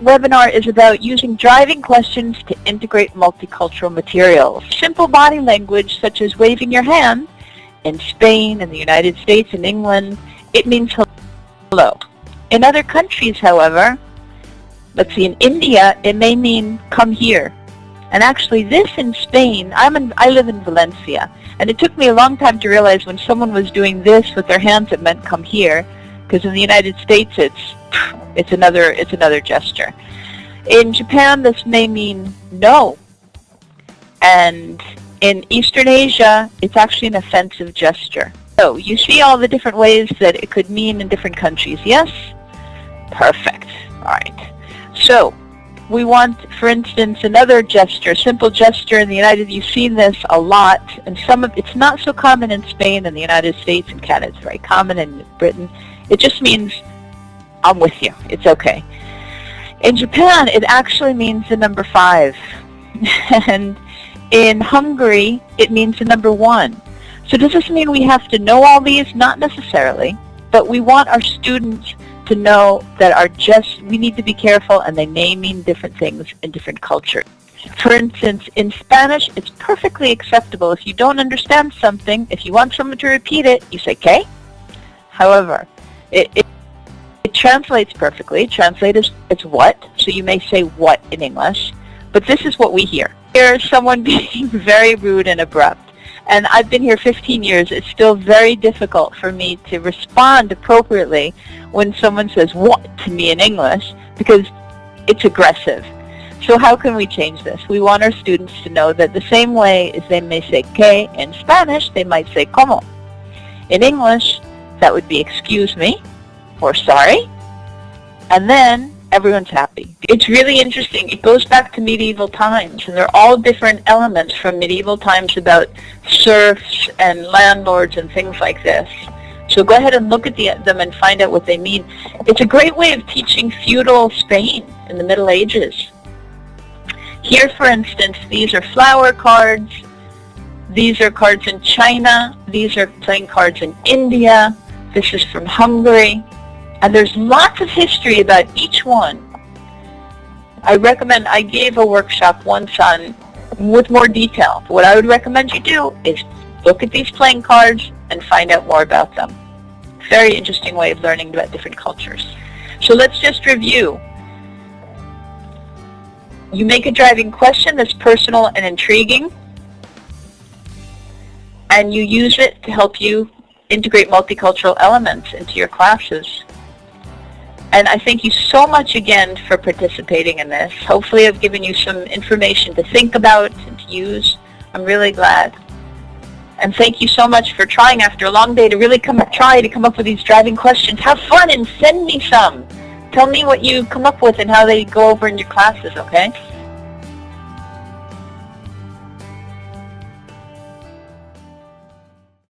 webinar is about using driving questions to integrate multicultural materials. Simple body language such as waving your hand in Spain, in the United States, in England, it means hello. In other countries, however, let's see, in India, it may mean come here. And actually this in Spain, I live in Valencia, and it took me a long time to realize when someone was doing this with their hands, it meant come here, because in the United States, it's another gesture. In Japan, this may mean no. And in Eastern Asia, it's actually an offensive gesture. So you see all the different ways that it could mean in different countries, yes? Perfect. All right. So we want, for instance, another gesture, simple gesture in the United States. You've seen this a lot, and it's not so common in Spain and the United States and Canada. It's very common in Britain. It just means, I'm with you. It's okay. In Japan, it actually means the number 5. And in Hungary, it means the number 1. So does this mean we have to know all these? Not necessarily, but we want our students to know that we need to be careful, and they may mean different things in different cultures. For instance, in Spanish, it's perfectly acceptable. If you don't understand something, if you want someone to repeat it, you say, "Okay." However, it translates perfectly. Translate as it's what, so you may say what in English, but this is what we hear. Here's someone being very rude and abrupt. And I've been here 15 years. It's still very difficult for me to respond appropriately when someone says what to me in English, because it's aggressive. So how can we change this? We want our students to know that the same way as they may say que in Spanish, they might say como. In English, that would be excuse me or sorry. And then everyone's happy. It's really interesting. It goes back to medieval times, and they're all different elements from medieval times about serfs and landlords and things like this. So go ahead and look at them and find out what they mean. It's a great way of teaching feudal Spain in the Middle Ages. Here, for instance, these are flower cards. These are cards in China. These are playing cards in India. This is from Hungary. And there's lots of history about each one. I gave a workshop once with more detail. What I would recommend you do is look at these playing cards and find out more about them. Very interesting way of learning about different cultures. So let's just review. You make a driving question that's personal and intriguing, and you use it to help you integrate multicultural elements into your classes. And I thank you so much again for participating in this. Hopefully I've given you some information to think about and to use. I'm really glad. And thank you so much for trying after a long day to really try to come up with these driving questions. Have fun and send me some. Tell me what you come up with and how they go over in your classes, okay?